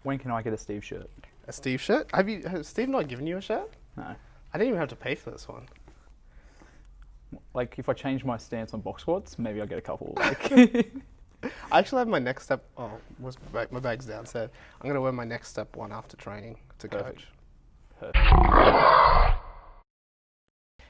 When can I get a Steve shirt? A Steve shirt? Has Steve not given you a shirt? No. I didn't even have to pay for this one. Like, if I change my stance on box squats, maybe I'll get a couple. Like, I actually have my next step. Oh, where's my bag? My bag's downstairs. I'm gonna wear my next step one after training to Perfect. coach.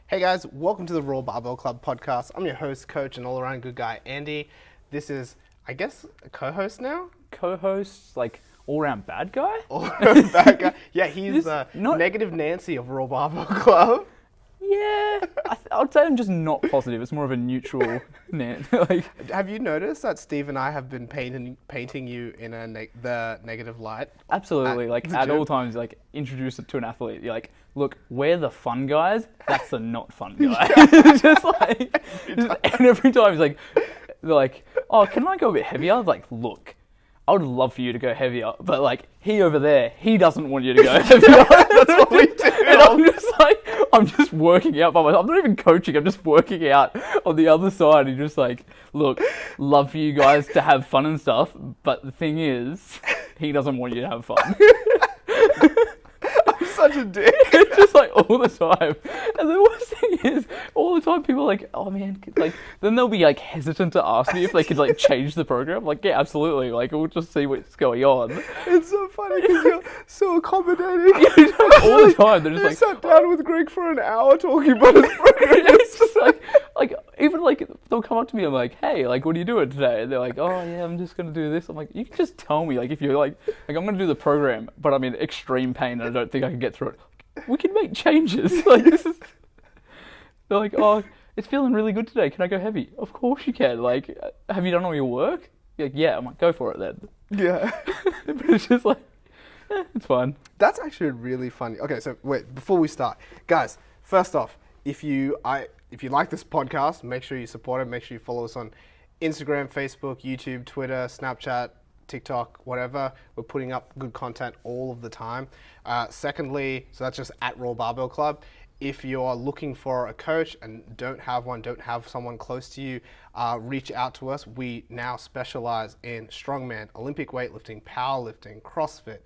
Hey guys, welcome to the Raw Barbell Club podcast. I'm your host, coach, and all-around good guy, Andy. This is, I guess, a co-host now. Co-host, like all-round bad guy. All-around bad guy. Yeah, he's Just the negative Nancy of Raw Barbell Club. Yeah, I would say I'm just not positive. It's more of a neutral net. Like, Have you noticed that Steve and I have been painting you in the negative light? absolutely. At Like the at gym? all times, like introduce it to an athlete. You're like, look, we're the fun guys. That's the not fun guy. And every time he's like, they're like, oh, can I go a bit heavier? I was like, look, I would love for you to go heavier, but like he over there, he doesn't want you to go heavier. That's what we do. And I'm just working out by myself. I'm not even coaching. I'm just working out on the other side. And just like, look, love for you guys to have fun and stuff, but the thing is, he doesn't want you to have fun. I'm such a dick. It's just like all the time. And the worst thing is, all the time people are like, oh man, like, then they'll be like hesitant to ask me if they could like change the program. Like, yeah, absolutely. Like, we'll just see what's going on. It's so funny because you're so accommodating. All the time. They're just You like, sat down with Greg for an hour talking about his program. it's just like even like they'll come up to me. I'm like, hey, like, what are you doing today? And they're like, oh yeah, I'm just gonna do this. I'm like, you can just tell me, like, if you're like I'm gonna do the program, but I'm in extreme pain and I don't think I can get through it. We can make changes. Like, this is. They're like, oh, it's feeling really good today. Can I go heavy? Of course you can. Like, have you done all your work? You're like, yeah. I'm like, go for it then. Yeah. But it's just like, it's fine. That's actually really funny. Okay, so wait, before we start, guys, first off, if you like this podcast, make sure you support it. Make sure you follow us on Instagram, Facebook, YouTube, Twitter, Snapchat, TikTok, whatever. We're putting up good content all of the time. Secondly, so that's just at Raw Barbell Club. If you're looking for a coach and don't have someone close to you, reach out to us. We now specialize in strongman, Olympic weightlifting, powerlifting, CrossFit,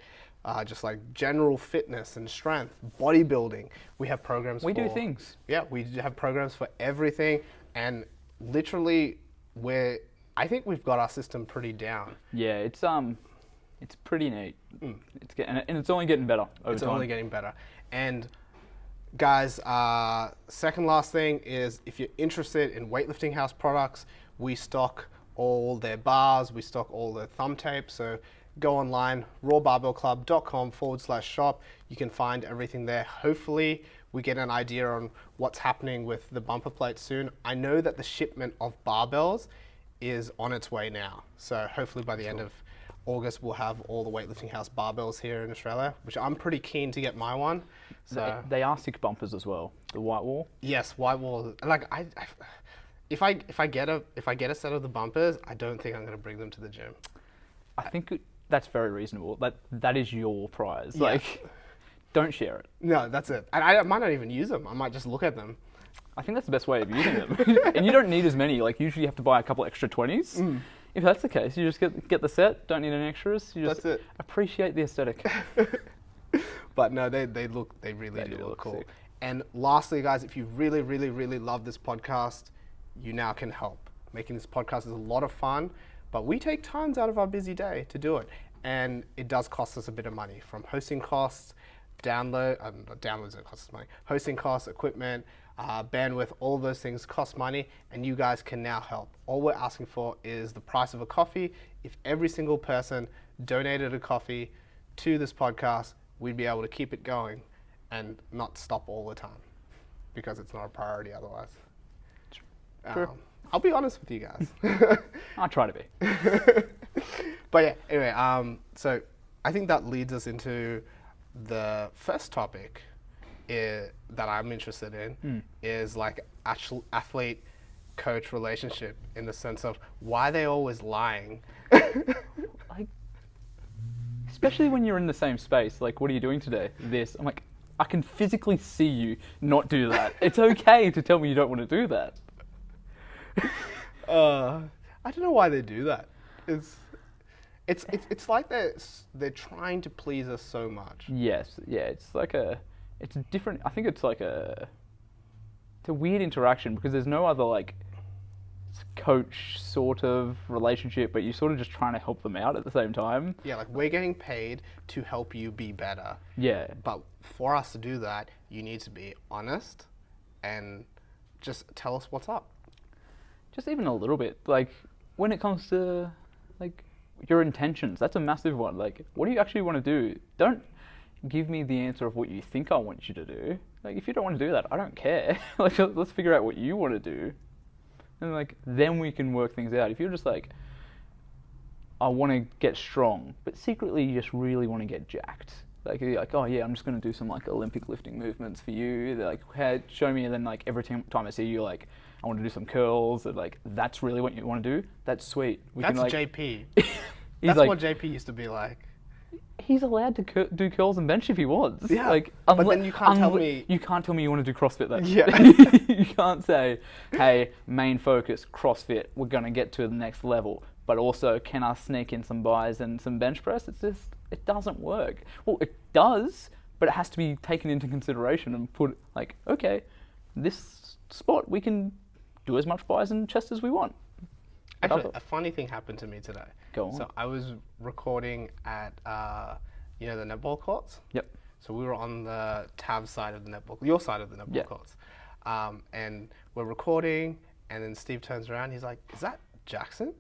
just like general fitness and strength, bodybuilding. We have programs We do things. Yeah, we have programs for everything, and literally I think we've got our system pretty down. Yeah, it's pretty neat. And it's only getting better over It's time. only getting better. And guys, second last thing is if you're interested in Weightlifting House products, we stock all their bars, we stock all their thumb tapes. So go online, rawbarbellclub.com/shop. You can find everything there. Hopefully we get an idea on what's happening with the bumper plate soon. I know that the shipment of barbells is on its way now. So hopefully by the end of August, we'll have all the Weightlifting House barbells here in Australia, which I'm pretty keen to get my one. So They are 6 bumpers as well. The white wall. yes, white wall. Like if I get a set of the bumpers, I don't think I'm going to bring them to the gym. I think that's very reasonable. That is your prize. Yeah. Like, don't share it. No, that's it. And I might not even use them. I might just look at them. I think that's the best way of using them. And you don't need as many. Like, usually you have to buy a couple extra 20s. If that's the case, you just get the set, don't need any extras. You just That's it. appreciate the aesthetic. But no, they really do look cool. Sick. And lastly, guys, if you really, really, really love this podcast, you now can help. Making this podcast is a lot of fun, but we take times out of our busy day to do it. And it does cost us a bit of money, from hosting costs, downloads don't cost us money, hosting costs, equipment, bandwidth, all those things cost money, and you guys can now help. All we're asking for is the price of a coffee. If every single person donated a coffee to this podcast, we'd be able to keep it going and not stop all the time, because it's not a priority otherwise. True. I'll be honest with you guys. I try to be. But yeah, anyway, so I think that leads us into the first topic that I'm interested in is like actual athlete-coach relationship, in the sense of why they're always lying. Like, especially when you're in the same space. Like, what are you doing today? This. I'm like, I can physically see you not do that. It's okay to tell me you don't want to do that. I don't know why they do that. It's like they're trying to please us so much. Yes, yeah, it's a different. I think it's a weird interaction because there's no other like coach sort of relationship, but you're sort of just trying to help them out at the same time. Yeah, like we're getting paid to help you be better. Yeah. But for us to do that, you need to be honest and just tell us what's up. Just even a little bit. Like when it comes to like your intentions, that's a massive one. Like what do you actually want to do? Don't give me the answer of what you think I want you to do. Like if you don't want to do that, I don't care. Like let's figure out what you want to do. And like then we can work things out. If you're just like, I want to get strong, but secretly you just really want to get jacked. Like you're like, oh yeah, I'm just going to do some like Olympic lifting movements for you. They're like, hey, show me. And then like every time I see you, like, I want to do some curls. And like, that's really what you want to do? That's sweet. That's like, JP. That's like, what JP used to be like. He's allowed to do curls and bench if he wants. Yeah, like, but then you can't tell me... You can't tell me you want to do CrossFit though. Yeah. You can't say, hey, main focus, CrossFit, we're going to get to the next level. But also, can I sneak in some buys and some bench press? It's just, it doesn't work. Well, it does, but it has to be taken into consideration and put, like, okay, this spot, we can do as much buys and chest as we want. Actually, a funny thing happened to me today. Go on. So I was recording at, the netball courts. Yep. So we were on the tab side of the netball, your side of the netball courts. And we're recording, and then Steve turns around, he's like, is that Jackson?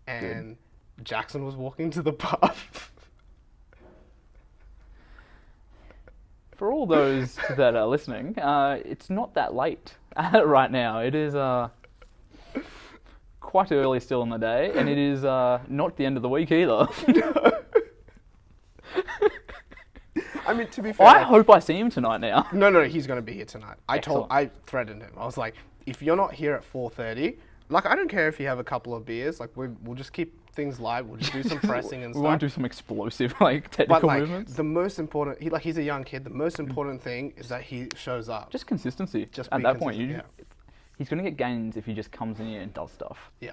And Jackson was walking to the pub. For all those that are listening, it's not that late right now. It is quite early still in the day, and it is not the end of the week either. I mean, to be fair, I hope I see him tonight now. No, he's going to be here tonight. Excellent. I threatened him. I was like, if you're not here at 4:30, like, I don't care if you have a couple of beers. Like, we'll just keep things light. We'll just do some pressing and stuff. We won't do some explosive, like, technical movements. The most important, he's a young kid. The most important thing is that he shows up. Just consistency. Just at that point, he's going to get gains if he just comes in here and does stuff. Yeah.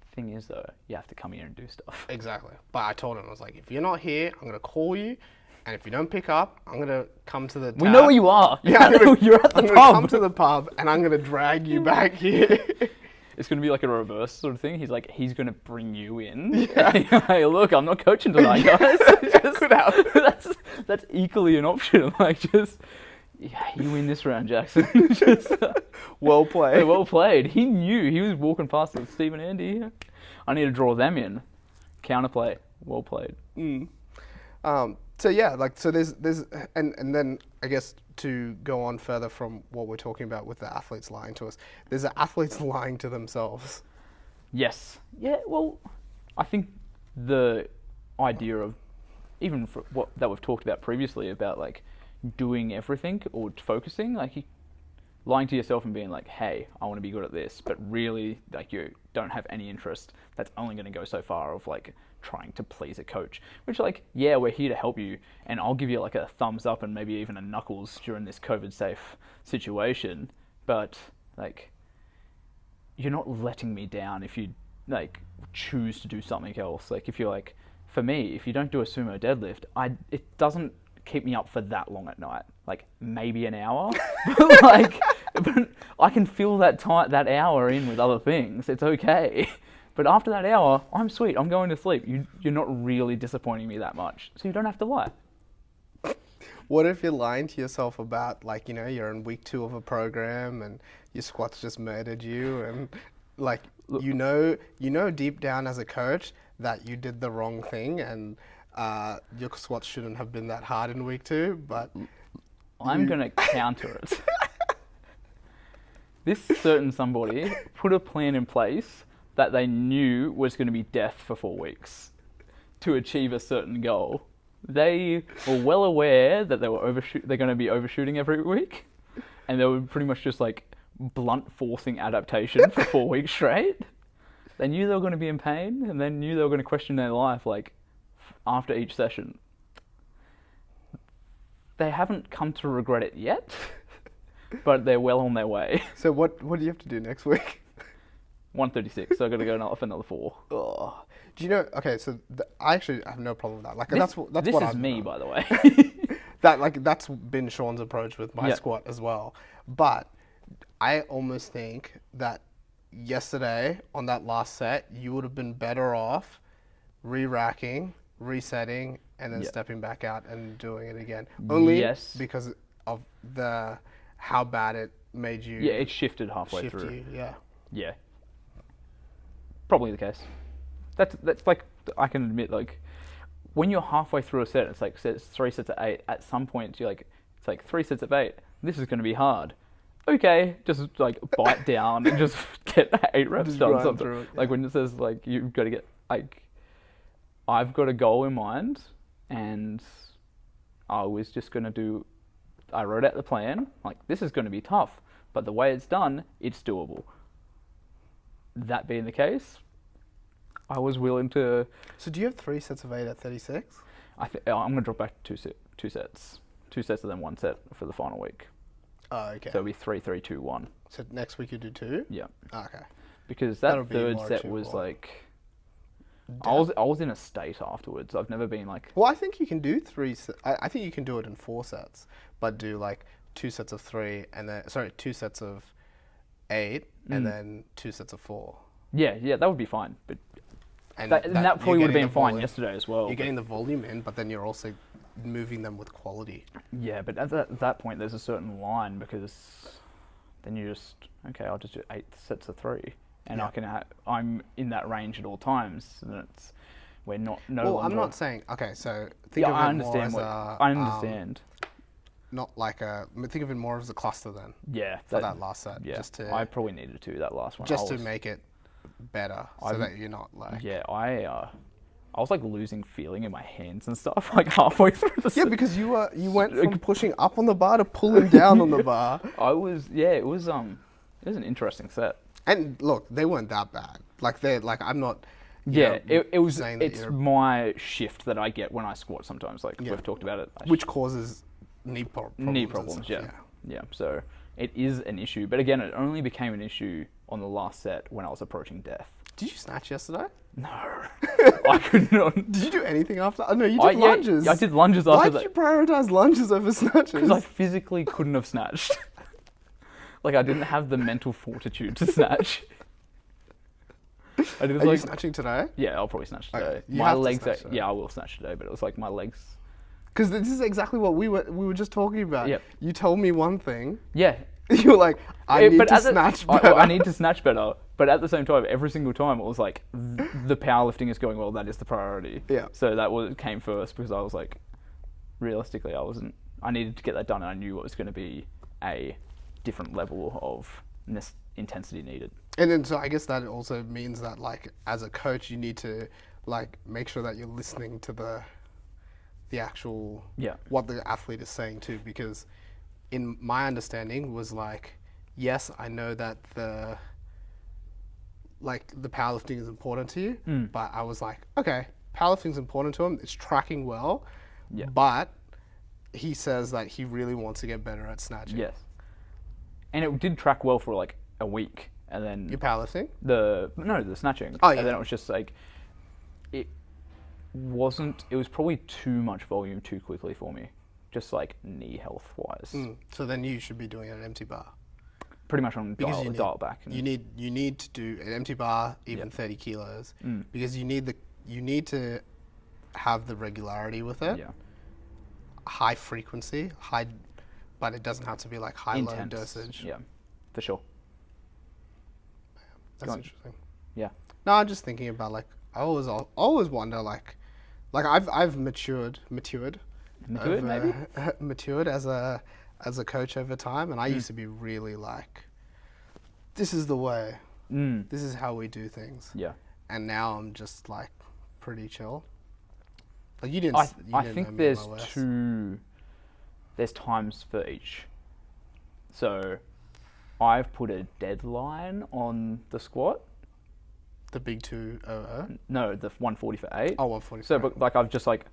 The thing is, though, you have to come here and do stuff. Exactly. But I told him, I was like, if you're not here, I'm going to call you. And if you don't pick up, I'm going to come to the tab. We know where you are. Yeah, you're at the pub. I'm going to come to the pub, and I'm going to drag you back here. It's going to be like a reverse sort of thing. He's going to bring you in. Yeah. Hey, look, I'm not coaching tonight, guys. Could happen. That's equally an option. Like, just, yeah, you win this round, Jackson. Well played. Yeah, well played. He knew. He was walking past with Steve and Andy. I need to draw them in. Counterplay. Well played. So yeah, like, so there's and then I guess to go on further from what we're talking about with the athletes lying to us, there's the athletes lying to themselves. Yes. Yeah, well, I think the idea of, even for what that we've talked about previously about like doing everything or focusing, like lying to yourself and being like, hey, I want to be good at this, but really like you don't have any interest, that's only going to go so far of like trying to please a coach, which like, yeah, we're here to help you, and I'll give you like a thumbs up and maybe even a knuckles during this COVID safe situation, but like you're not letting me down if you like choose to do something else. Like if you're like, for me, if you don't do a sumo deadlift, it doesn't keep me up for that long at night, like maybe an hour. But I can fill that hour in with other things. It's okay. But after that hour, I'm sweet. I'm going to sleep. You're not really disappointing me that much, so you don't have to lie. What if you're lying to yourself about, like, you're in week 2 of a program and your squats just murdered you, and like, you know deep down as a coach that you did the wrong thing and your squats shouldn't have been that hard in week 2, but I'm going to counter it. This certain somebody put a plan in place that they knew was going to be death for 4 weeks to achieve a certain goal. They were well aware that they're going to be overshooting every week, and they were pretty much just like blunt forcing adaptation for 4 weeks straight. They knew they were going to be in pain, and they knew they were going to question their life like after each session. They haven't come to regret it yet, but they're well on their way. So what do you have to do next week? 136, so I've got to go off another 4. Oh, Do you know? Okay, so I actually have no problem with that. Like that's what This is I've me, done. by the way. That's been Sean's approach with my Yeah. squat as well. But I almost think that yesterday on that last set, you would have been better off re-racking, resetting, and then Yeah. stepping back out and doing it again. Only Yes. because of how bad it made you. Yeah, it shifted halfway shift through. you. Yeah. Yeah. Probably the case. That's like, I can admit, like, when you're halfway through a set, it's like 3 sets of 8. At some point, you're like, it's like 3 sets of 8. This is going to be hard. Okay, just like bite down and just get 8 reps Just done. grind Something. through it, Like when it says like you've got to get like, I've got a goal in mind, and I was just going to do. I wrote out the plan. Like, this is going to be tough, but the way it's done, it's doable. That being the case, I was willing to. So do you have 3 sets of 8 at 36? I'm going to drop back to two sets, and then 1 set for the final week. Oh, okay. So it'll be 3, 3, 2, 1. So next week you do 2? Yeah, Oh, okay. because That'll that be third more set was achievable. like, I was in a state afterwards. I've never been like. Well, I think you can do 3. I think you can do it in 4 sets, but do like 2 sets of 3 and then 2 sets of 8 and then 2 sets of 4. Yeah, that would be fine. But And that you're probably would have getting been the fine volume- yesterday as well. You're but- getting the volume in, but then you're also moving them with quality. Yeah, but at that point, there's a certain line, because then you just, okay, I'll just do 8 sets of 3, and Yeah. I'm in that range at all times, and we're not no Well, longer. I'm not saying okay. So think Yeah, of it I more understand. as I understand. not like think of it more as a cluster then Yeah, for that last set. Yeah, Just to I probably needed to that last one. just to make it better, so that you're not like. Yeah, I was like losing feeling in my hands and stuff like halfway through the Yeah, set. because you went from pushing up on the bar to pulling down on the bar. It was an interesting set. And look, they weren't that bad. Like I'm not. Yeah, it was. saying that It's you're- my shift that I get when I squat sometimes. Like we've talked about it. which causes knee problems. knee and problems. stuff, Yeah. So it is an issue, but again, it only became an issue on the last set when I was approaching death. Did you snatch yesterday? No, I could not. Did you do anything after? Oh no, you did lunges. Yeah, I did lunges after Why that. did you prioritize lunges over snatches? Because I physically couldn't have snatched. Like, I didn't have the mental fortitude to snatch. I did Are you snatching today? Yeah, I'll probably snatch Okay, today. you My have to legs snatch today. yeah, I will snatch today, but it was like my legs. Because this is exactly what we were just talking about. Yep. You told me one thing. Yeah. You were like, I need to snatch better. I need to snatch better, but at the same time, every single time it was like, the powerlifting is going well, that is the priority. Yeah. So that came first, because I was like, realistically, I needed to get that done, and I knew it was going to be a different level of intensity needed. And then, so I guess that also means that, like, as a coach, you need to, like, make sure that you're listening to the actual, what the athlete is saying too, because in my understanding was like, yes, I know that the powerlifting is important to you, but I was like, okay, powerlifting is important to him, it's tracking well, but he says that he really wants to get better at snatching. Yes. And it did track well for like a week, and then Your powerlifting? the snatching. Oh, yeah. And then it was just like, it was probably too much volume too quickly for me, just like knee health wise. So then you should be doing an empty bar. Pretty much on Because you dial back. You need to do an empty bar, even 30 kilos, because you need to have the regularity with it. Yeah. High frequency, but it doesn't have to be like high low dosage. Yeah, for sure. That's interesting. Yeah. No, I'm just thinking about like I always wonder like I've matured Matured, over- maybe? matured as a coach over time, and I used to be really like, this is the way, this is how we do things. Yeah. And now I'm just like pretty chill. Like you didn't. I think there's times for each. So I've put a deadline on the squat. the big 200. No, the 140 for 8. Oh, 140. So, but like I've just like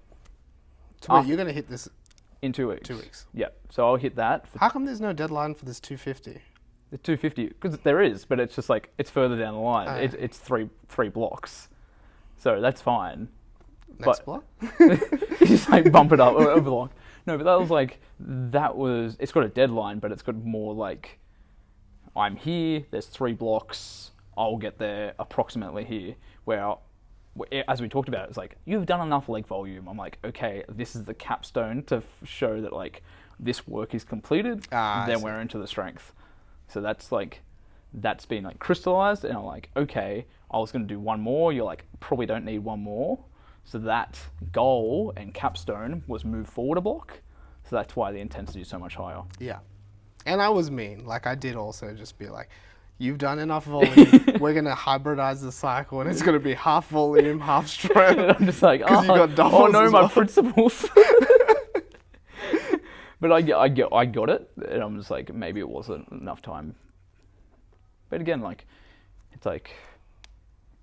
So wait, you're gonna hit this in 2 weeks. 2 weeks. Yeah. So I'll hit that for How come there's no deadline for this 250? the 250, because there is, but it's just like it's further down the line. Oh, yeah. It's three blocks. So that's fine. Next But block. just like bump it up over long. No, but it's got a deadline, but it's got more like, I'm here, there's 3 blocks, I'll get there approximately here. Where, as we talked about, it's like, you've done enough leg volume. I'm like, okay, this is the capstone to show that like this work is completed, then we're into the strength. So that's been like crystallized, and I'm like, okay, I was going to do one more. You're like, probably don't need one more. So that goal and capstone was move forward a block. So that's why the intensity is so much higher. Yeah. And I was mean. Like, I did also just be like, you've done enough volume. We're going to hybridize the cycle, and it's going to be half volume, half strength. I'm just like, you got doubles no, as my well. principles. But I got it, and I'm just like, maybe it wasn't enough time. But again, like, it's like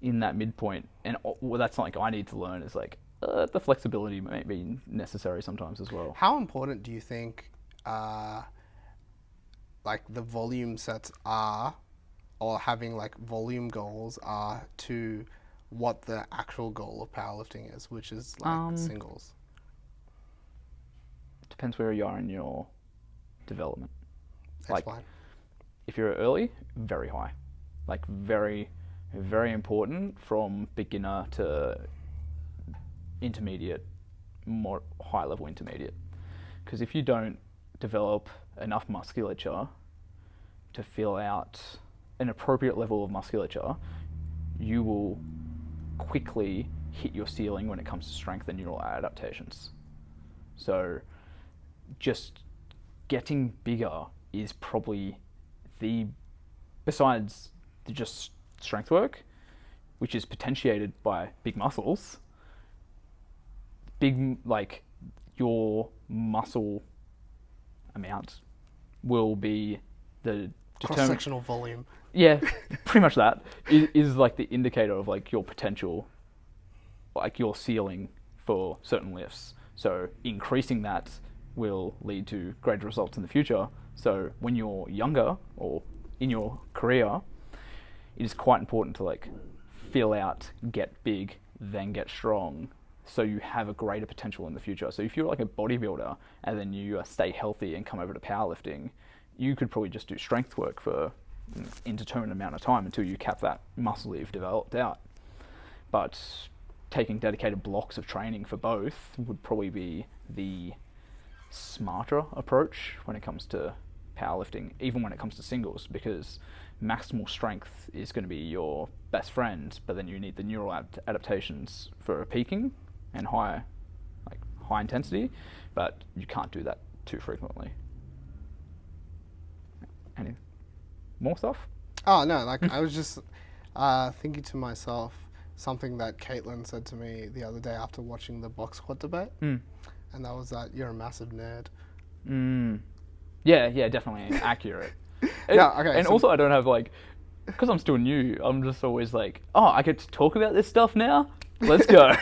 in that midpoint, and that's like I need to learn is like the flexibility may be necessary sometimes as well. How important do you think like the volume sets are, or having like volume goals are, to what the actual goal of powerlifting is, which is like singles? Depends where you are in your development. Explain. Like, if you're early, very high. Like, very, very important from beginner to intermediate, more high level intermediate. Because if you don't develop enough musculature to fill out an appropriate level of musculature, you will quickly hit your ceiling when it comes to strength and neural adaptations. So just getting bigger is probably besides just strength work, which is potentiated by big muscles, like your muscle amount will be the cross-sectional volume. Yeah, pretty much that is like the indicator of like your potential, like your ceiling for certain lifts. So increasing that will lead to greater results in the future. So when you're younger or in your career, it is quite important to like fill out, get big, then get strong, so you have a greater potential in the future. So if you're like a bodybuilder and then you stay healthy and come over to powerlifting, you could probably just do strength work for an indeterminate amount of time until you cap that muscle you've developed out. But taking dedicated blocks of training for both would probably be the smarter approach when it comes to powerlifting, even when it comes to singles, because maximal strength is going to be your best friend, but then you need the neural adaptations for peaking and high intensity, but you can't do that too frequently. Any more stuff? Oh no, like I was just thinking to myself something that Caitlin said to me the other day after watching the box squat debate, and that was that you're a massive nerd. Yeah, definitely accurate. Okay. And also I don't have like, because I'm still new, I'm just always like, oh, I get to talk about this stuff now? Let's go.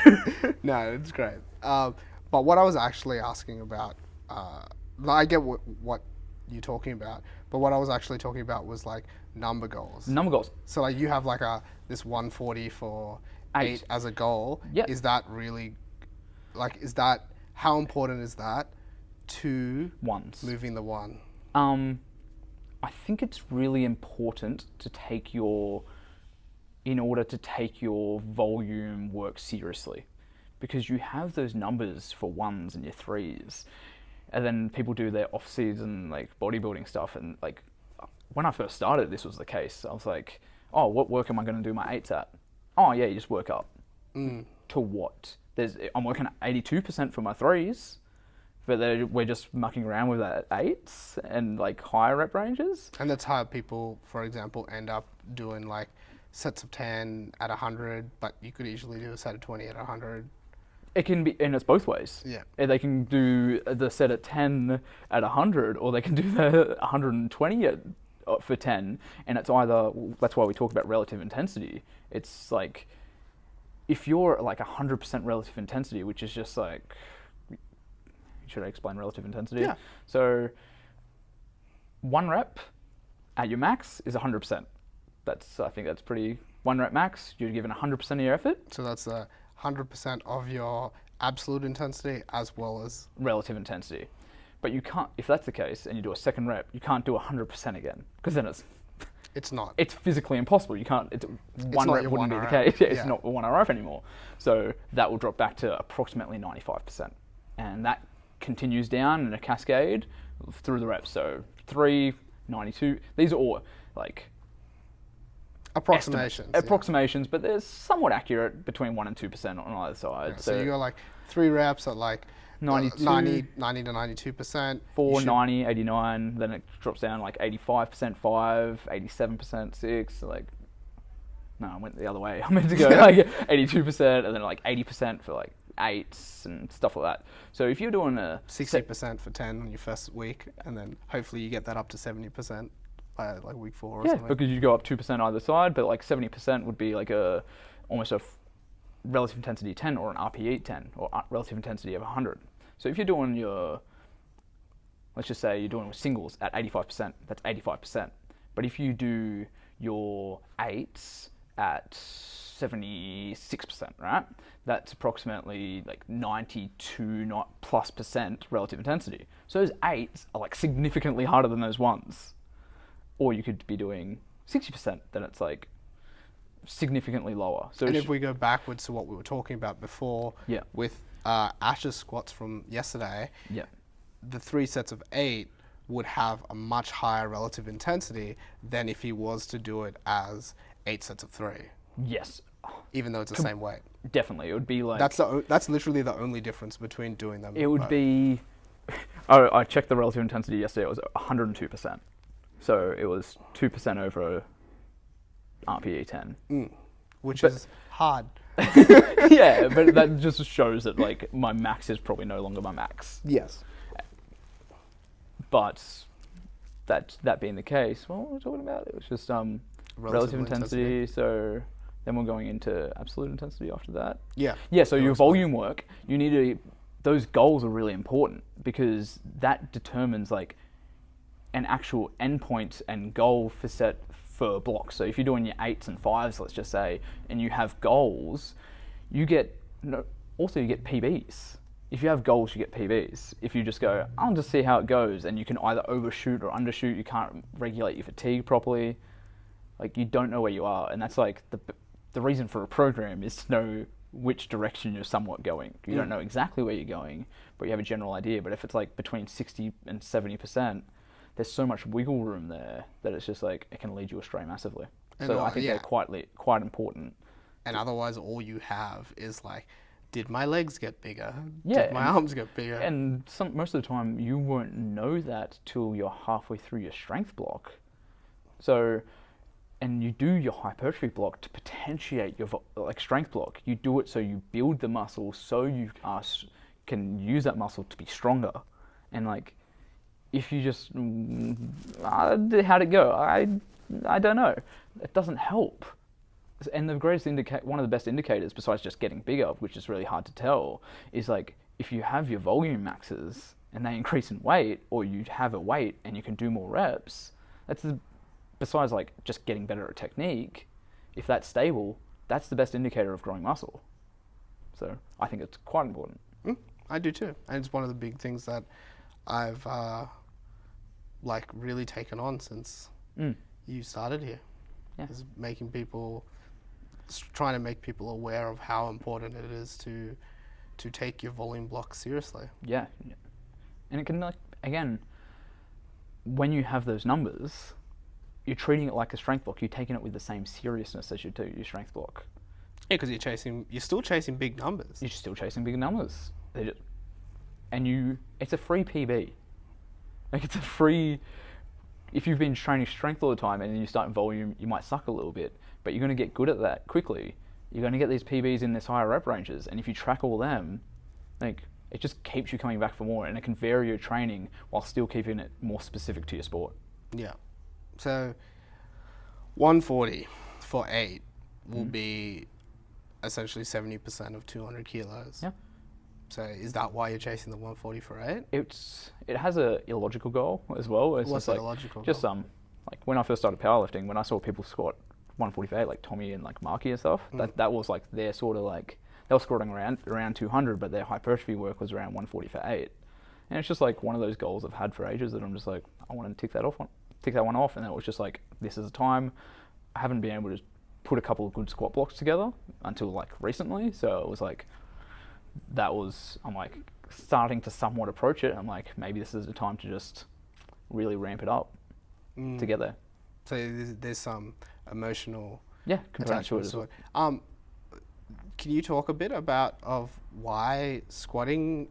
No, it's great. But what I was actually asking about, I get what you're talking about, but what I was actually talking about was like number goals. Number goals. So like you have like this 140 for 8 as a goal. Yep. Is that really, like, how important is that to Ones. moving the one? I think it's really important to in order to take your volume work seriously, because you have those numbers for 1s and your 3s, and then people do their off-season like bodybuilding stuff, and like when I first started, this was the case. I was like, oh, what work am I going to do my 8s at? Oh yeah, you just work up. To what? I'm working at 82% for my 3s, but we're just mucking around with that 8s and like higher rep ranges. And that's how people, for example, end up doing like sets of 10 at 100, but you could easily do a set of 20 at 100. It can be, and it's both ways. Yeah. They can do the set at 10 at 100, or they can do the 120 for 10, and it's either, that's why we talk about relative intensity. It's like, if you're like 100% relative intensity, which is just like, should I explain relative intensity? Yeah. So 1 rep at your max is 100%. I think that's pretty 1 rep max, you're given 100% of your effort. So that's 100% of your absolute intensity as well as relative intensity. But you can't, if that's the case, and you do a second rep, you can't do 100% again, because then it's physically impossible. You can't. One rep wouldn't be the case. It's not a 1 RF anymore. So that will drop back to approximately 95%, and that continues down in a cascade through the reps. So 3, 92. These are all like approximations, but they're somewhat accurate, between 1 and 2% on either side. Yeah, so you got like 3 reps at like 90 to 92%. 4, 90, 89, then it drops down like 85%, 5, 87%, 6, like, no, I went the other way. I meant to go like 82%, and then like 80% for like 8s and stuff like that. So if you're doing a 60% for 10 on your first week, and then hopefully you get that up to 70% by like week 4 or something. Because you go up 2% either side, but like 70% would be like almost a relative intensity 10 or an RPE 10 or relative intensity of 100. So if you're doing let's just say you're doing singles at 85%, that's 85%. But if you do your 8s at 76%, right? That's approximately like 92+ % relative intensity. So those 8s are like significantly harder than those 1s. Or you could be doing 60%, then it's like significantly lower. So and if we go backwards to what we were talking about before, with Ash's squats from yesterday, the 3 sets of 8 would have a much higher relative intensity than if he was to do it as 8 sets of 3. Yes. Even though it's the same weight. Definitely, it would be like that's literally the only difference between doing them. It would be. I checked the relative intensity yesterday. It was 102%. So it was 2% over RPE 10. Which is hard. Yeah, but that just shows that like my max is probably no longer my max. Yes. But that being the case, what were we talking about? It was just relative intensity. So then we're going into absolute intensity after that. Yeah. Yeah, so your volume work, you need to, those goals are really important, because that determines like an actual endpoint and goal for blocks. So if you're doing your 8s and 5s, let's just say, and you have goals, you get PBs. If you have goals, you get PBs. If you just go, I'll just see how it goes, and you can either overshoot or undershoot, you can't regulate your fatigue properly. Like, you don't know where you are, and that's like the reason for a program is to know which direction you're somewhat going. You don't know exactly where you're going, but you have a general idea. But if it's like between 60 and 70%, there's so much wiggle room there that it's just like it can lead you astray massively. And so I think they're quite important. And otherwise, all you have is like, did my legs get bigger? Did my arms get bigger? And most of the time, you won't know that till you're halfway through your strength block. So, and you do your hypertrophy block to potentiate your strength block. You do it so you build the muscle, so you can use that muscle to be stronger. And like, if you just how'd it go? I don't know. It doesn't help. And the greatest one of the best indicators, besides just getting bigger, which is really hard to tell, is like if you have your volume maxes and they increase in weight, or you have a weight and you can do more reps. Besides like just getting better at technique, if that's stable, that's the best indicator of growing muscle. So I think it's quite important. I do too, and it's one of the big things that I've really taken on since you started here. Is trying to make people aware of how important it is to take your volume block seriously. Yeah, and it can again, when you have those numbers, you're treating it like a strength block. You're taking it with the same seriousness as you do your strength block. Yeah, because you're still chasing big numbers. You're still chasing big numbers, it's a free PB. Like it's a free. If you've been training strength all the time and then you start in volume, you might suck a little bit, but you're going to get good at that quickly. You're going to get these PBs in this higher rep ranges, and if you track all them, like it just keeps you coming back for more, and it can vary your training while still keeping it more specific to your sport. Yeah. So 140 for 8 will be essentially 70% of 200 kilos. Yeah. So is that why you're chasing the 140 for 8? It has a illogical goal as well. It's What's just illogical goal? Like when I first started powerlifting, when I saw people squat 145, like Tommy and like Marky and stuff. That was like their sort of like, they were squatting around 200, but their hypertrophy work was around 145. And it's just like one of those goals I've had for ages that I'm just like, I want to tick that one off. And then it was just like, this is a time. I haven't been able to put a couple of good squat blocks together until like recently. So it was like, I'm like starting to somewhat approach it. I'm like, maybe this is the time to just really ramp it up to get there. So there's some emotional component to it as well. Can you talk a bit about of why squatting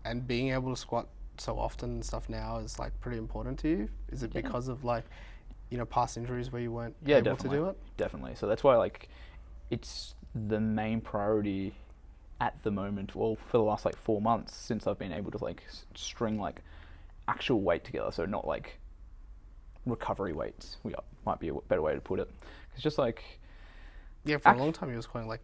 and being able to squat so often and stuff now is like pretty important to you? Is it because of like, past injuries where you weren't able to do it? Definitely. So that's why like it's the main priority at the moment. Well, for the last like 4 months since I've been able to like string like actual weight together. So not like recovery weights. Might be a better way to put it. It's just like, for a long time he was squatting like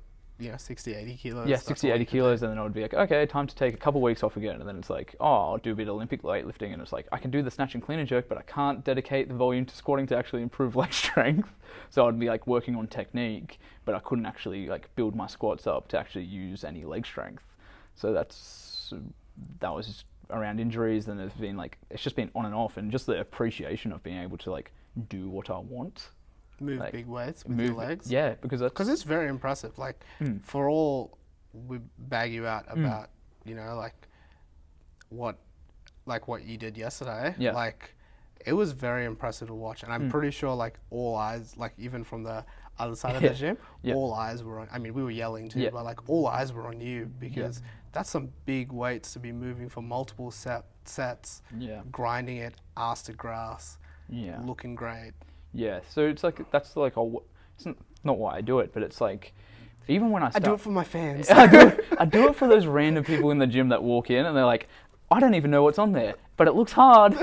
60, 80 kilos. Yeah, 60, 80 kilos, and then I would be like, okay, time to take a couple weeks off again. And then it's like, I'll do a bit of Olympic weightlifting, and it's like, I can do the snatch and clean and jerk, but I can't dedicate the volume to squatting to actually improve leg strength. So I'd be like working on technique, but I couldn't actually like build my squats up to actually use any leg strength. So that was around injuries, and it's just been on and off, and just the appreciation of being able to like do what I want. Move like, big weights with your legs. Yeah, because it's very impressive. Like for all we bag you out about, what you did yesterday. Yeah. Like it was very impressive to watch, and I'm pretty sure like all eyes, like even from the other side of the gym, all eyes were on. I mean, we were yelling too, but like all eyes were on you because that's some big weights to be moving for multiple sets. Yeah. Grinding it ass to grass. Yeah. Looking great. Yeah, so it's like, that's like, it's not why I do it, but it's like, even when I do it for my fans. I do it for those random people in the gym that walk in and they're like, I don't even know what's on there, but it looks hard.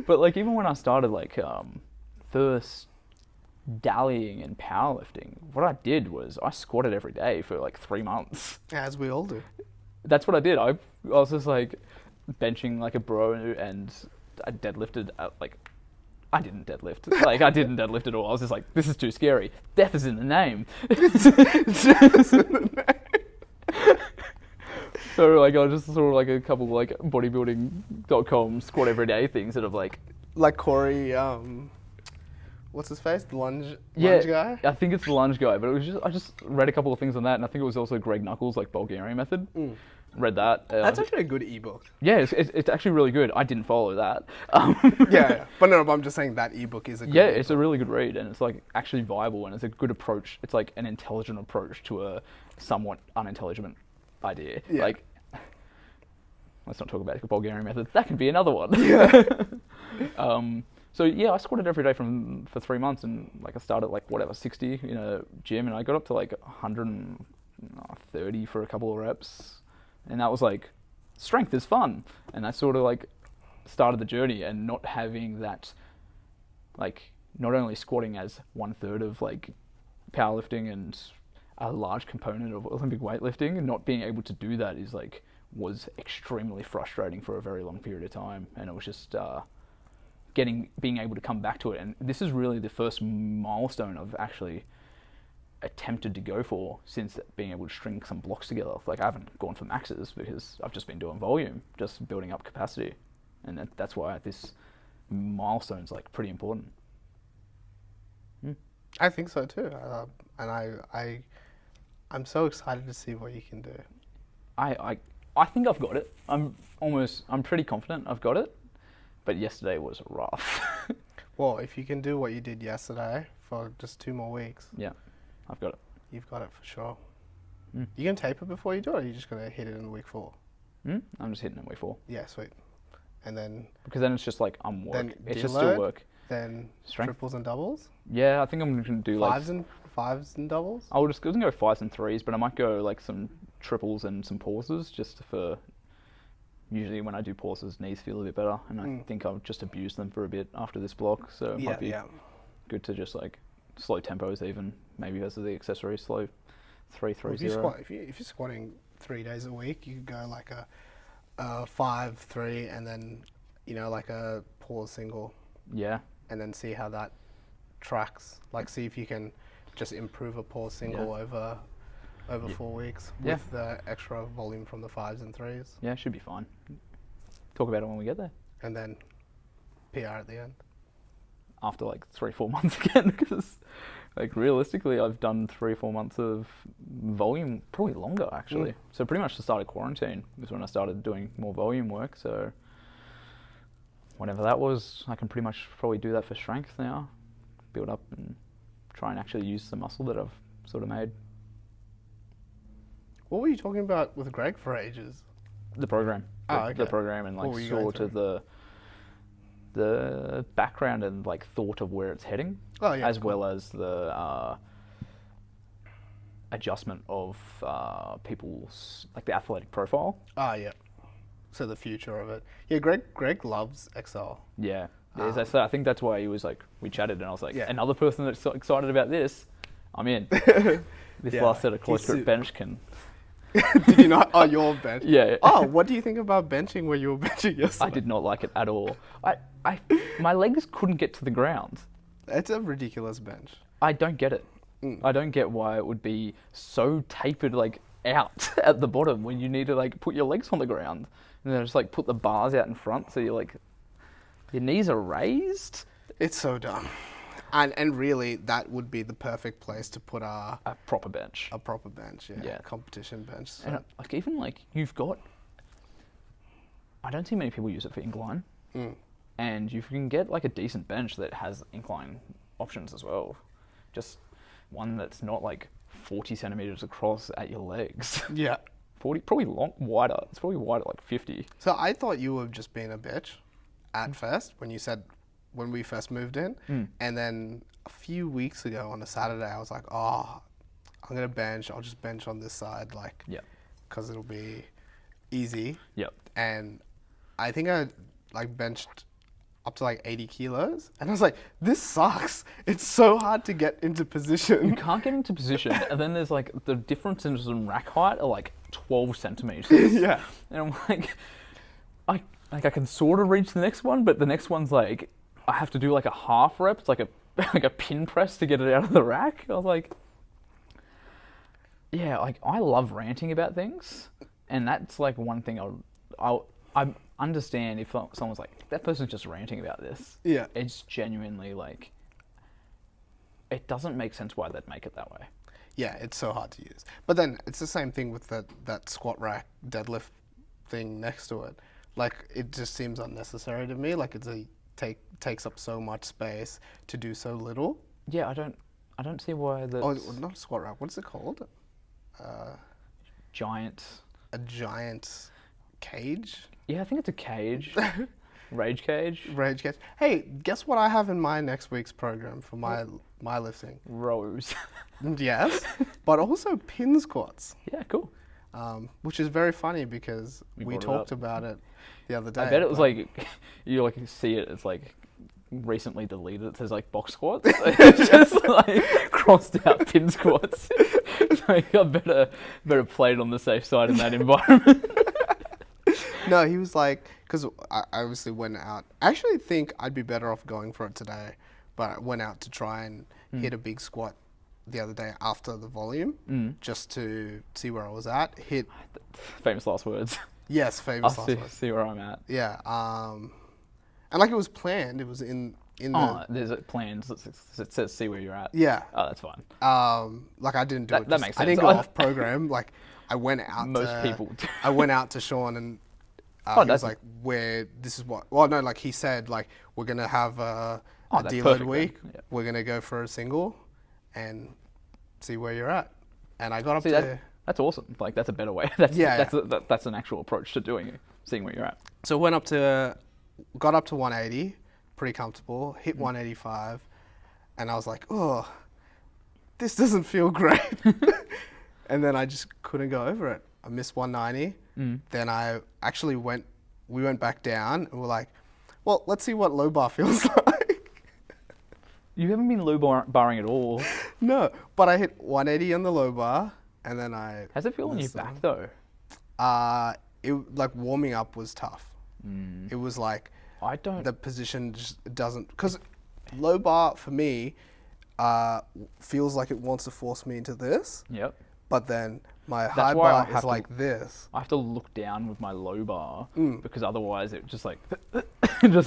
But like, even when I started like, first dallying in powerlifting, what I did was I squatted every day for like 3 months. As we all do. That's what I did. I was just like benching like a bro, and I deadlifted at like, I didn't deadlift. Like, I didn't deadlift at all. I was just like, this is too scary. Death is in the name. So, like, I was just sort of like a couple of, like, bodybuilding.com squat everyday things that have, like... Like Corey, what's his face? The lunge guy? I think it's the lunge guy, but it was I just read a couple of things on that, and I think it was also Greg Knuckles, like, Bulgarian method. Read that. That's actually a good ebook. Yeah, it's actually really good. I didn't follow that. But no, I'm just saying that ebook is a good ebook. It's a really good read, and it's like actually viable, and it's a good approach. It's like an intelligent approach to a somewhat unintelligent idea. Yeah. Like, let's not talk about the Bulgarian method. That could be another one. Yeah. So yeah, I squatted every day for 3 months, and like I started like 60 in a gym, and I got up to like 130 for a couple of reps. And that was like, strength is fun. And I sort of like started the journey, and not having that, like, not only squatting as 1/3 of like powerlifting and a large component of Olympic weightlifting, and not being able to do that was extremely frustrating for a very long period of time. And it was just being able to come back to it. And this is really the first milestone I've actually attempted to go for since being able to string some blocks together. Like, I haven't gone for maxes because I've just been doing volume, just building up capacity, and that's why this milestone's like pretty important. I think so too, and I'm so excited to see what you can do. I think I've got it. I'm pretty confident I've got it, but yesterday was rough. Well, if you can do what you did yesterday for just 2 more weeks. Yeah. I've got it. You've got it for sure. You can taper before you do it, or are you just going to hit it in week 4? I'm just hitting it in week 4. Yeah, sweet. And then... Because then it's just like, work. It's just deload, still work. Then strength. Triples and doubles? Yeah, I think I'm going to do like... Fives and doubles? I was going to go 5s and 3s, but I might go like some triples and some pauses, just for... Usually when I do pauses, knees feel a bit better, and I think I'll just abuse them for a bit after this block, so it might be good to just like slow tempos even, maybe as the accessory, slow 3-3-0. Well, if you're squatting 3 days a week, you could go like a 5-3 and then, like a pause single. Yeah. And then see how that tracks, like see if you can just improve a pause single over 4 weeks with the extra volume from the 5s and 3s. Yeah, it should be fine. Talk about it when we get there. And then PR at the end. After like 3-4 months again, because like realistically I've done 3-4 months of volume, probably longer actually. So pretty much the start of quarantine was when I started doing more volume work. So whenever that was, I can pretty much probably do that for strength now, build up and try and actually use the muscle that I've sort of made. What were you talking about with Greg for ages? The program. The program and like sort of the background and like thought of where it's heading. Oh, yeah, as well as the adjustment of people's, like the athletic profile. Ah, yeah. So the future of it. Yeah, Greg loves XL. Yeah. As I said, I think that's why he was like, we chatted and I was like, another person that's so excited about this, I'm in. This last set of close grip bench can... Did you not? Oh, your bench? Yeah. Oh, what do you think about benching where you were benching yesterday? I did not like it at all. My legs couldn't get to the ground. It's a ridiculous bench. I don't get it. I don't get why it would be so tapered like out at the bottom when you need to like put your legs on the ground. And then just like put the bars out in front so you're like, your knees are raised. It's so dumb. And really, that would be the perfect place to put a proper bench. A proper bench, yeah. Competition bench. So. And like even like you've got, I don't see many people use it for incline. And you can get like a decent bench that has incline options as well. Just one that's not like 40 centimeters across at your legs. Yeah. 40, probably wider. It's probably wider, like 50. So I thought you were just being a bitch at first when we first moved in. And then a few weeks ago on a Saturday, I was like, oh, I'm going to bench. I'll just bench on this side, like, because it'll be easy. Yep. And I think I like benched up to like 80 kilos. And I was like, this sucks. It's so hard to get into position. You can't get into position. And then there's like the differences in rack height are like 12 centimeters. Yeah. And I'm like, I can sort of reach the next one, but the next one's like, I have to do like a half rep. It's like a pin press to get it out of the rack. I was like, yeah, like I love ranting about things, and that's like one thing I understand if someone's like, that person's just ranting about this. Yeah, it's genuinely like, it doesn't make sense why they'd make it that way. Yeah, it's so hard to use. But then it's the same thing with that squat rack deadlift thing next to it. Like it just seems unnecessary to me. Like takes up so much space to do so little. Yeah, I don't see why that. Oh, not a squat rack. What's it called? Giant. A giant cage. Yeah, I think it's a cage. Rage cage. Rage cage. Hey, guess what I have in my next week's program for my lifting? Rows. Yes, but also pin squats. Yeah, cool. Which is very funny because we talked about it the other day. I bet it was like, you like see it, it's like recently deleted. It says like box squats. It's just like crossed out pin squats. So you got better play it on the safe side in that environment. No, he was like, because I obviously went out. I actually think I'd be better off going for it today, but I went out to try and hit a big squat the other day after the volume, just to see where I was at. Hit famous last words. Yes, famous last words. See where I'm at. Yeah, and like it was planned. It was in the. There's a plan that says see where you're at. Yeah. Oh, that's fine. Like I didn't do it. That makes sense. I didn't go off program. Like I went out. Most people. I went out to Sean and. He was like, this is what, well, no, like he said, like, we're going to have a deload week. Yeah. We're going to go for a single and see where you're at. And I got up to... That's awesome. Like, that's a better way. That's an actual approach to doing it, seeing where you're at. So got up to 180, pretty comfortable, hit 185. And I was like, oh, this doesn't feel great. And then I just couldn't go over it. I missed 190. Then I actually we went back down and we're like, well, let's see what low bar feels like. You haven't been low barring at all. No, but I hit 180 on the low bar and then How's it feel on your back though? It like warming up was tough. It was like, the position just doesn't, because low bar for me feels like it wants to force me into this. Yep. But then my That's high why I bar have is to- like this. I have to look down with my low bar because otherwise it just like But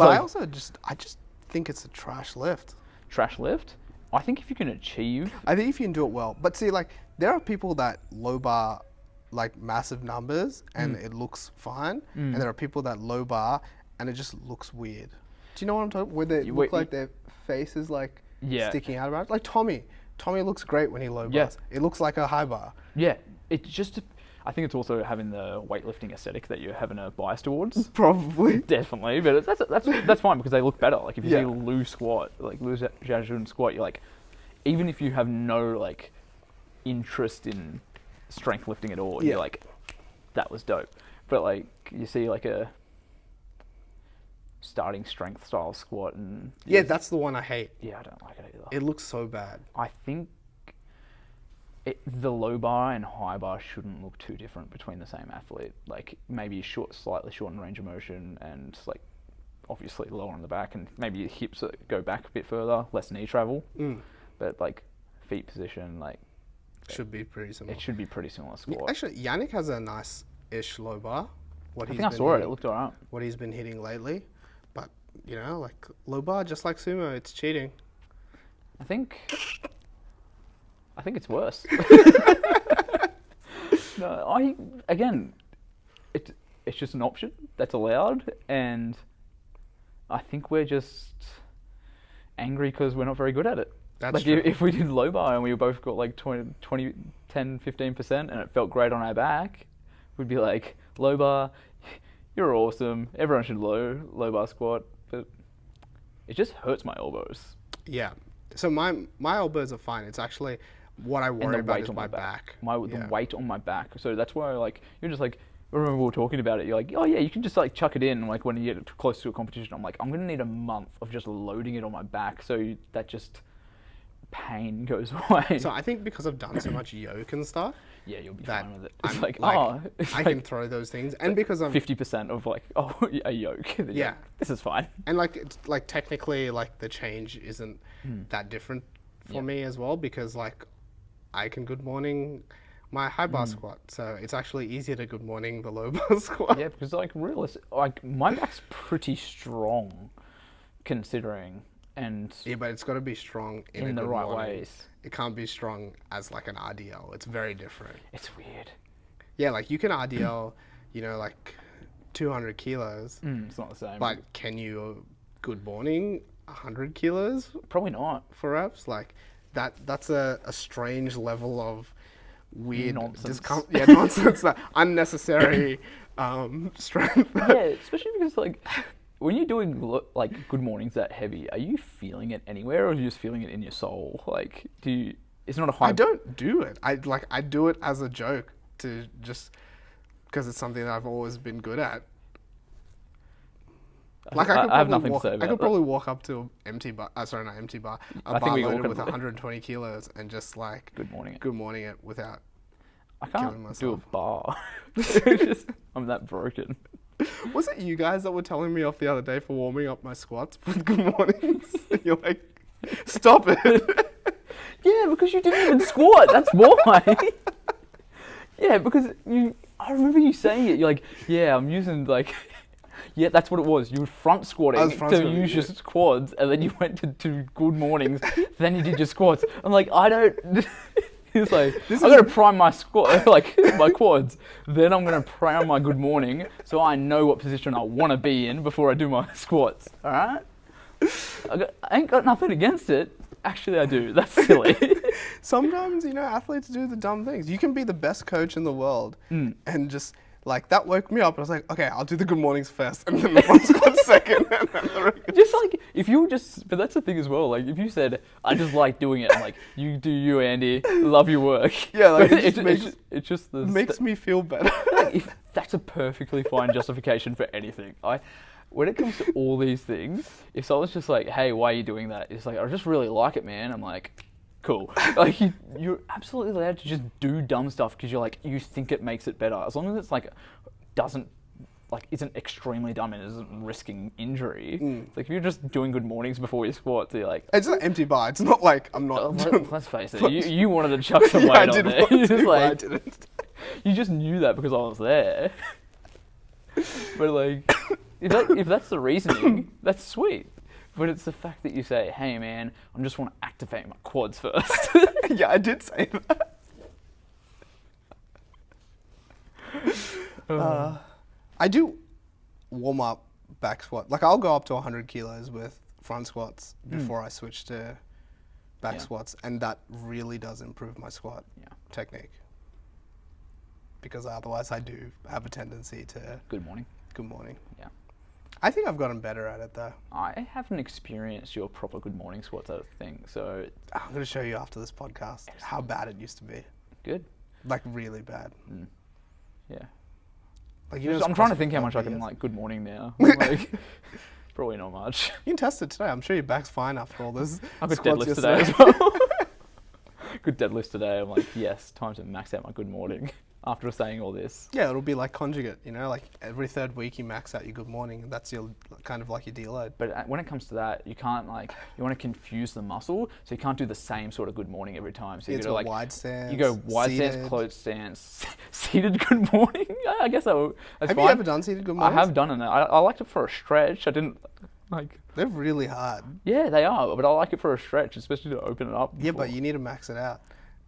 I also I just think it's a trash lift. trash lift. I think if you can achieve, I think if you can do it well. But see, like, there are people that low bar like massive numbers and it looks fine. And there are people that low bar and it just looks weird. Do you know what I'm talking? Where they look like their face is like sticking out about it. Like Tommy. Tommy looks great when he low bars. Yeah. It looks like a high bar. yeah, it's just. I think it's also having the weightlifting aesthetic that you're having a bias towards. Probably. Definitely, but that's fine because they look better. Like if you see Lou squat, like Lou Jiajun squat, you're like, even if you have no like interest in strength lifting at all, you're like, that was dope. But like you see like a starting strength style squat and That's the one I hate. yeah, I don't like it either. It looks so bad. I think the low bar and high bar shouldn't look too different between the same athlete. Like maybe slightly shorten range of motion and like obviously lower on the back and maybe your hips go back a bit further, less knee travel. But like feet position, like Should be pretty similar. it should be pretty similar squat. Actually, Yannick has a nice-ish low bar. I think I saw it. It looked alright. What he's been hitting lately. But, you know, like low bar, just like sumo, it's cheating. I think it's worse. No, it's just an option that's allowed, and I think we're just angry because we're not very good at it. That's like true. if we did low bar and we both got like 10, 15% and it felt great on our back, we'd be like, low bar, you're awesome. Everyone should low bar squat, but it just hurts my elbows. Yeah. So my elbows are fine. It's actually what I worry about is my back. The weight on my back. So that's why you're just like, I remember we were talking about it. You're like, oh yeah, you can just like chuck it in. Like when you get close to a competition, I'm like, I'm gonna need a month of just loading it on my back. So that just pain goes away. So I think because I've done so much yoke and stuff, yeah, you'll be that fine with it. I'm It's like, like, I can throw those things, and because I'm 50% of like, a yoke. Then Yeah. like, this is fine. and like it's like technically like the change isn't that different for me as well, because like I can good morning my high bar squat, so it's actually easier to good morning the low bar squat. Yeah, because like my back's pretty strong, considering. And Yeah, but it's got to be strong in a the good right morning. ways. It can't be strong as like an RDL. It's very different. It's weird. Yeah, like you can RDL, you know, like 200 kilos, It's not the same. but can you good morning 100 kilos Probably not. for reps? Like that's a strange level of weird Nonsense. nonsense, that unnecessary strength. Yeah, especially because like when you're doing like good mornings that heavy, are you feeling it anywhere, or are you just feeling it in your soul? Like, it's not a high. I don't do it. I do it as a joke to just because it's something that I've always been good at. Like I have nothing to say about I could that. probably walk up to an empty bar. Sorry, not empty bar. A I bar think we all loaded could with do it. 120 kilos and just like Good morning. good morning it without. I killing can't do a myself. bar. I'm that broken. Was it you guys that were telling me off the other day for warming up my squats with good mornings? You're like, stop it. Yeah, because you didn't even squat. That's why. Yeah, because I remember you saying it. You're like, yeah, I'm using like. Yeah, that's what it was. You were front squatting I was front to squatting, use yeah. your quads, and then you went to do good mornings. Then you did your squats. I'm like, I don't. He's like, I'm gonna prime my squat, like my quads. Then I'm gonna prime my good morning, so I know what position I want to be in before I do my squats. All right. I ain't got nothing against it. Actually, I do. That's silly. Sometimes, you know, athletes do the dumb things. You can be the best coach in the world and just, like, that woke me up. I was like, okay, I'll do the good mornings first and then the front squat second. And then the regular. Just like, if you were just, but that's the thing as well, like, if you said, I just like doing it, I'm like, you do you, Andy, love your work. Yeah, like, it's just the... makes me feel better. If that's a perfectly fine justification for anything. When it comes to all these things, if someone's just like, hey, why are you doing that? It's like, I just really like it, man. I'm like, cool. Like, you're absolutely allowed to just do dumb stuff because you're like, you think it makes it better. As long as it's like, doesn't like isn't extremely dumb and isn't risking injury. It's like if you're just doing good mornings before your squats, you're like, It's an empty bar. It's not like I'm not. let's face it, you wanted to chuck some weight I on didn't there. want You're to, just but I like, didn't. you just knew that because I was there. But like, if that's the reasoning, that's sweet. But it's the fact that you say, hey man, I just want to activate my quads first. Yeah, I did say that. I do warm up back squat. Like I'll go up to 100 kilos with front squats before I switch to back squats, and that really does improve my squat technique. Because otherwise I do have a tendency to... Good morning. Good morning. Yeah. I think I've gotten better at it though. I haven't experienced your proper good morning squats as a thing, so... I'm going to show you after this podcast how bad it used to be. Good. Like really bad. Yeah. Like, I'm trying to think how much I can like good morning now. Like, probably not much. You can test it today. I'm sure your back's fine after all this. I got deadlifts today as well. Good deadlifts today. I'm like, yes, time to max out my good morning. After saying all this. Yeah, it'll be like conjugate, you know, like every third week you max out your good morning, and that's your kind of like your deload. But when it comes to that, you can't like, you want to confuse the muscle, so you can't do the same sort of good morning every time. So you It's go like wide stance. You go wide seated. stance, closed stance, seated good morning. I guess that's Have fine. you ever done seated good mornings? I have done it. I liked it for a stretch. I didn't like. They're really hard. Yeah, they are, but I like it for a stretch, especially to open it up. Yeah, but you need to max it out.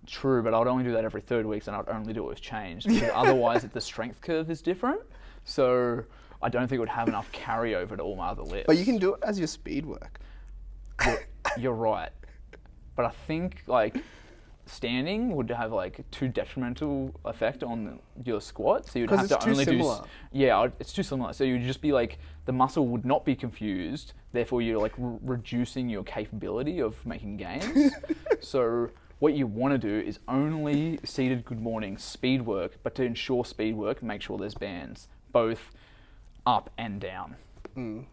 True, but I'd only do that every 3 weeks, and I'd only do it with change, because otherwise the strength curve is different. So I don't think it would have enough carryover to all my other lifts. But you can do it as your speed work. You're right, but I think like standing would have like too detrimental effect on your squat. So you'd have to only do. Yeah, it's too similar. So you'd just be like the muscle would not be confused. Therefore, you're like reducing your capability of making gains. So what you want to do is only seated good morning speed work, but to ensure speed work, make sure there's bands, both up and down. You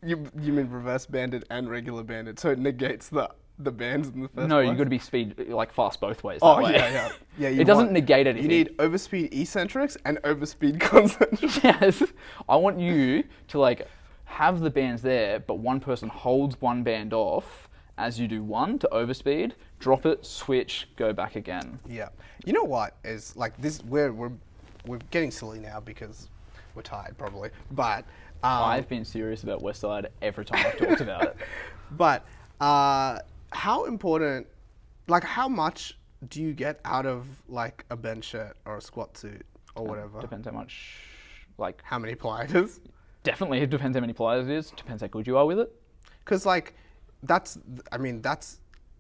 mean reverse banded and regular banded, so it negates the bands in the first No, place? you've got to be speed, like fast both ways. Oh, that way. yeah. It doesn't negate anything. You need overspeed eccentrics and overspeed concentrics. Yes. I want you to like have the bands there, but one person holds one band off as you do one to overspeed, drop it, switch, go back again. Yeah. You know what is like this? We're getting silly now because we're tired probably, but I've been serious about Westside every time I've talked about it. But how important, like how much do you get out of like a bench shirt or a squat suit or whatever? Depends how much, like How many pliers? definitely it depends how many pliers it is. Depends how good you are with it. Because like that's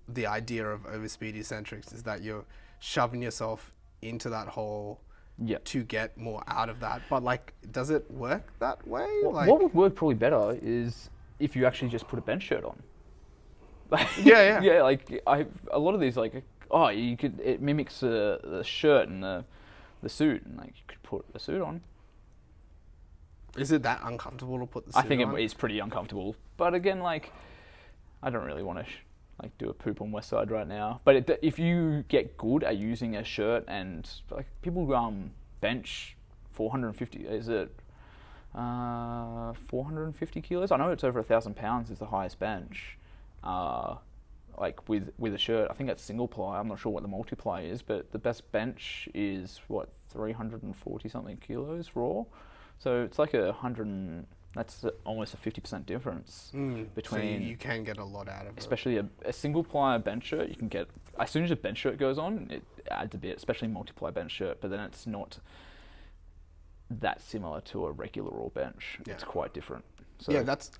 the idea of overspeed eccentrics, is that you're shoving yourself into that hole to get more out of that. But like, does it work that way? What would work probably better is if you actually just put a bench shirt on. Yeah. Yeah, like a lot of these like, oh, you could, it mimics the shirt and the suit, and like you could put a suit on. Is it that uncomfortable to put the suit on? I think it is pretty uncomfortable. But again, like, I don't really want to like do a poop on Westside right now. But if you get good at using a shirt, and like people bench 450, is it 450 kilos? I know it's over 1,000 pounds is the highest bench. Like with a shirt, I think that's single ply. I'm not sure what the multiply is, but the best bench is what 340 something kilos raw. So it's like that's almost a 50% difference between. So you can get a lot out of it. Especially a single ply bench shirt, you can get as soon as a bench shirt goes on, it adds a bit, especially multiply bench shirt. But then it's not that similar to a regular raw bench. Yeah. It's quite different. So yeah, that's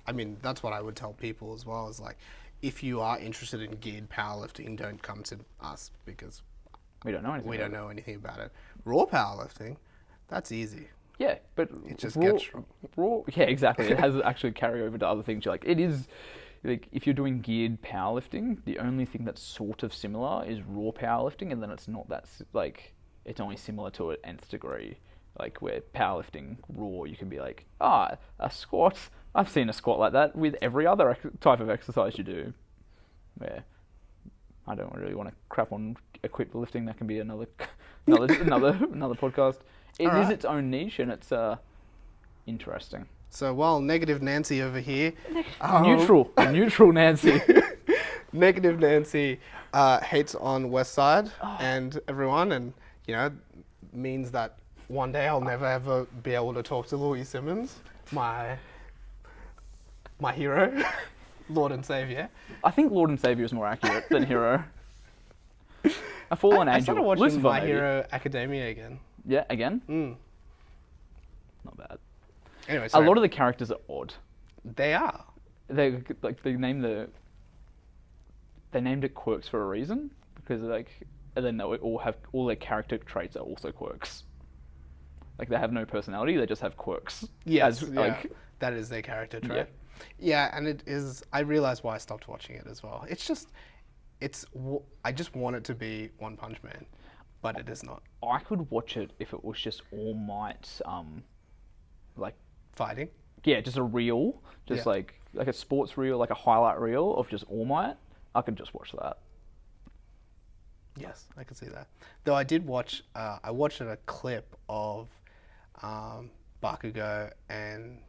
what I would tell people as well. Is like, if you are interested in geared powerlifting, don't come to us because we don't know anything. We don't know anything about it. Raw powerlifting, that's easy. Yeah, but it just gets raw. Yeah, exactly. It has actually carry over to other things. You're like, it is like if you're doing geared powerlifting, the only thing that's sort of similar is raw powerlifting, and then it's not that like it's only similar to an nth degree. Like where powerlifting raw, you can be like, a squat. I've seen a squat like that with every other type of exercise you do. Where I don't really want to crap on equipped lifting. That can be another podcast. It is Alright. its own niche, and it's interesting. So while Negative Nancy over here, Neutral Nancy. Negative Nancy hates on West Side and everyone, and means that one day I'll never ever be able to talk to Louis Simmons, my hero, Lord and Savior. I think Lord and Savior is more accurate than hero. A fallen I angel. started watching Lucifer, My maybe. Hero Academia again. Yeah, again. Mm. Not bad. Anyway, A lot of the characters are odd. they are. They named it quirks for a reason, because and then they all have all their character traits are also quirks. Like they have no personality, they just have quirks. Yes, that is their character trait. Yeah, and it is. I realized why I stopped watching it as well. I just want it to be One Punch Man, but it is not. I could watch it if it was just All Might, like Fighting. yeah, just a reel, just like a sports reel, like a highlight reel of just All Might. I could just watch that. Yes, I can see that. Though I did watch. I watched a clip of Bakugo and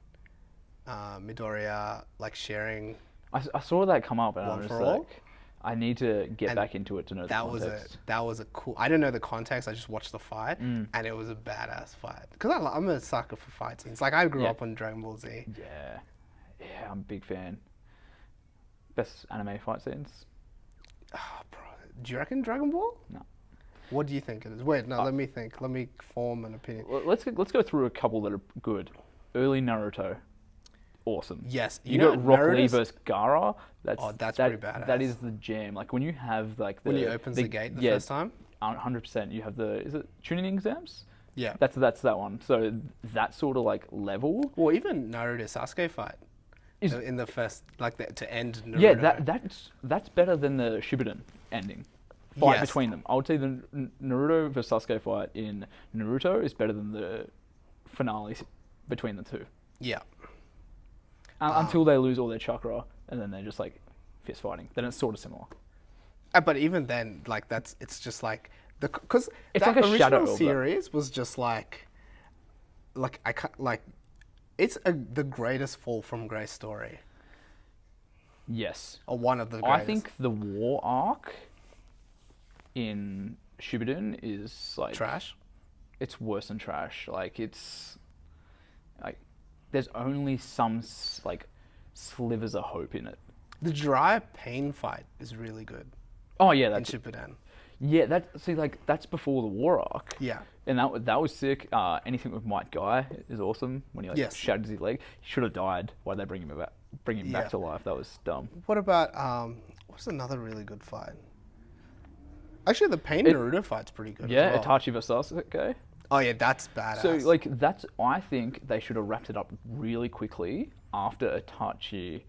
Midoriya like sharing. I saw that come up, and I One was for all? like, I need to get And back into it to know the context. That was a cool. I don't know the context. I just watched the fight, and it was a badass fight. Because I'm a sucker for fight scenes. Like I grew up on Dragon Ball Z. Yeah, I'm a big fan. Best anime fight scenes? Oh, bro. Do you reckon Dragon Ball? No. What do you think it is? Wait, no. Let me think. Let me form an opinion. Let's go through a couple that are good. Early Naruto, awesome. Yes, You got Rock Lee Naruto's- versus Gaara. That's pretty badass. That is the jam. Like when you have like When he opens the gate the first time. 100%. You have is it tuning exams? Yeah. That's that one. So that sort of like level. Well, even Naruto Sasuke fight Is- in the first, like to end Naruto. Yeah, that's better than the Shippuden ending fight Yes. between them. I would say the Naruto versus Sasuke fight in Naruto is better than the finale between the two. Yeah. Until they lose all their chakra and then they're just like fist fighting. Then it's sort of similar. But even then, like it's just like because It's that like a shadow of original that. series was just like I can't like it's the greatest fall from grace story, Yes. or one of the greatest. I think the war arc in Shippuden is like trash. It's worse than trash. Like it's like there's only some like slivers of hope in it. The dry pain fight is really good Oh yeah, in that's Shippuden. that's before the war arc. Yeah. And that was sick. Anything with Might Guy is awesome. When he like Yes. shatters his leg, he should have died. Why'd they bring him back? Bring him Yeah. back to life? That was dumb. What about what's another really good fight? Actually, the Pain Naruto fight's pretty good. Yeah, as well. Itachi versus Sasuke. Oh yeah, that's badass. So like I think they should have wrapped it up really quickly after Itachi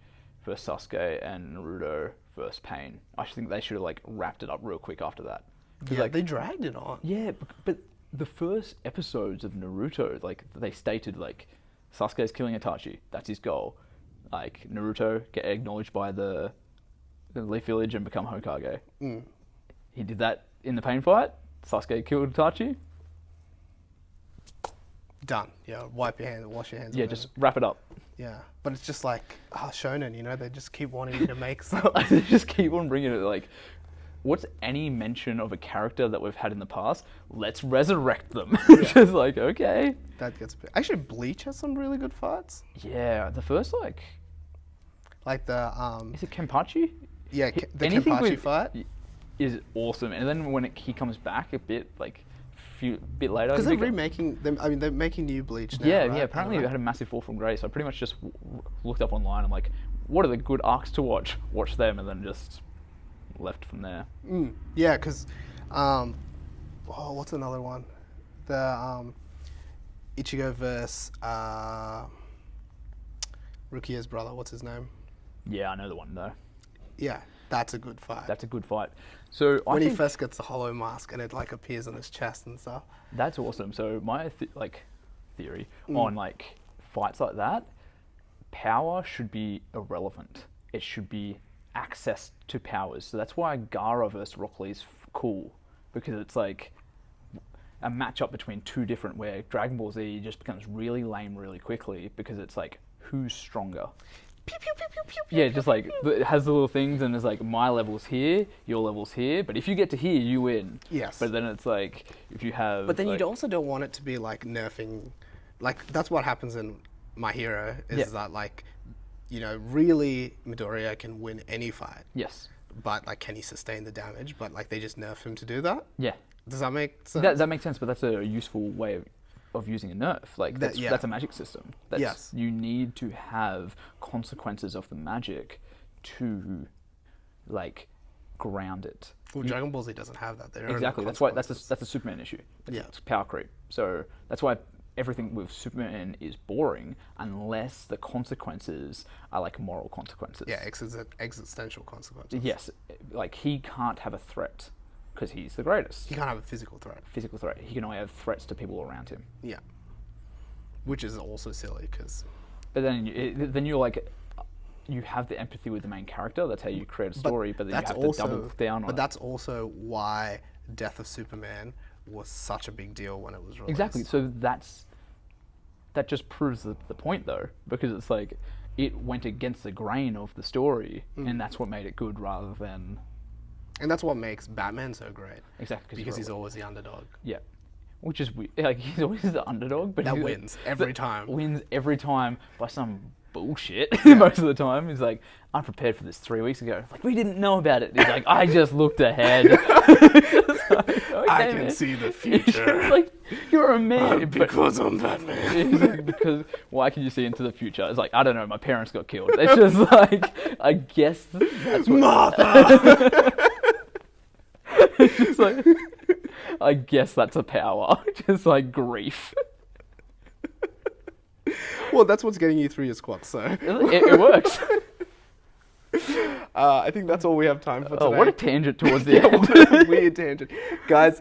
versus Sasuke and Naruto versus Pain. I think they should have like wrapped it up real quick after that. 'Cause, yeah, like, they dragged it on. yeah, but the first episodes of Naruto, like they stated like Sasuke's killing Itachi. That's his goal. Like Naruto get acknowledged by the Leaf Village and become Hokage. He did that in the Pain fight. Sasuke killed Itachi. Done. Yeah, wipe your hands, wash your hands. Yeah, of it. just wrap it up. Yeah, but it's just like shonen, they just keep wanting you to make stuff. They just keep on bringing it. Like, what's any mention of a character that we've had in the past? Let's resurrect them. It's just like, okay. That gets actually Bleach has some really good fights. Yeah, the first like The is it Kenpachi? yeah, the Anything Kenpachi with- fight. Is awesome, and then when he comes back a bit bit later, Because they're he beca- remaking them. I mean, they're making new Bleach now. yeah, right? yeah. Apparently, it had a massive fall from grace. So I pretty much just looked up online. I'm like, what are the good arcs to watch? Watch them, and then just left from there. Yeah, because what's another one? The Ichigo versus Rukia's brother. What's his name? Yeah, I know the one though. Yeah, that's a good fight. That's a good fight. So I when he think first gets the hollow mask and it like appears on his chest and stuff. that's awesome. So my theory on like fights like that, power should be irrelevant. It should be access to powers. So that's why Gaara versus Rock Lee is cool, because it's like a matchup between two different, where Dragon Ball Z just becomes really lame really quickly because it's like, who's stronger? Pew, pew, pew, pew, pew, pew, Yeah, just like it has the little things, and it's like my level's here, your level's here. But if you get to here, you win. Yes. But then it's like if you have. But then like, you also don't want it to be like nerfing. Like that's what happens in My Hero is that like, you know, really Midoriya can win any fight. Yes. But like, can he sustain the damage? But like, they just nerf him to do that. Yeah. Does that make sense? That makes sense, but that's a useful way of using a nerf. Like that's a magic system. Yes. You need to have consequences of the magic to like ground it. Well, Dragon Ball Z doesn't have that. Exactly. That's why that's a Superman issue. Yeah. It's power creep. So that's why everything with Superman is boring unless the consequences are like moral consequences. Yeah, existential consequences. Yes. Like he can't have a threat because he's the greatest. He can't have a physical threat. Physical threat. He can only have threats to people around him. Yeah. Which is also silly because. But then you're like, you have the empathy with the main character. That's how you create a story. But then you have to double down on it. But that's also why Death of Superman was such a big deal when it was released. Exactly. So that just proves the point though, because it's like it went against the grain of the story, and that's what made it good rather than. And that's what makes Batman so great. Exactly. Because he's always the underdog. Yeah. Which is weird. Like he's always the underdog, but that wins every time. Wins every time by some bullshit. Most of the time, he's like, "I'm prepared for this 3 weeks ago." It's like we didn't know about it. He's like, "I just looked ahead." Like, okay, I can see the future. It's like you're a man because I'm Batman. It's like, because why can you see into the future? It's like I don't know. My parents got killed. It's just like I guess that's what. Martha. It's just like. I guess that's a power. Just like grief. Well, that's what's getting you through your squats, so. It works. I think that's all we have time for today. Oh, what a tangent towards the end. What a weird tangent. Guys,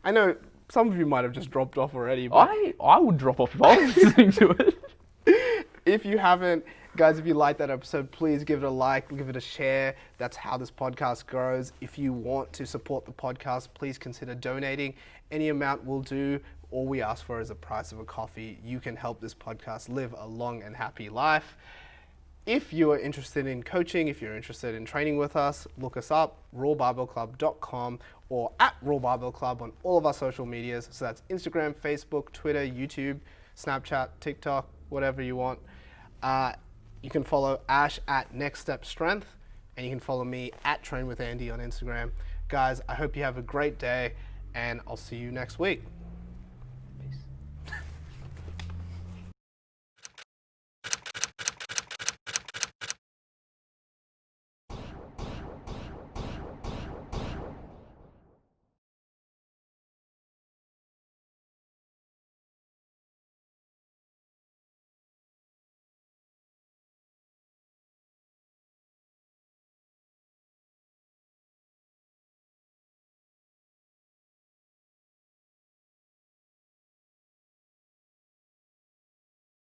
I know some of you might have just dropped off already, but I would drop off if I was listening to it. If you haven't, guys, if you liked that episode, please give it a like, give it a share. That's how this podcast grows. If you want to support the podcast, please consider donating. Any amount will do. All we ask for is the price of a coffee. You can help this podcast live a long and happy life. If you are interested in coaching, if you're interested in training with us, look us up, rawbarbellclub.com or at rawbarbellclub on all of our social medias. So that's Instagram, Facebook, Twitter, YouTube, Snapchat, TikTok, whatever you want. You can follow Ash at Next Step Strength, and you can follow me at Train with Andy on Instagram. Guys, I hope you have a great day, and I'll see you next week.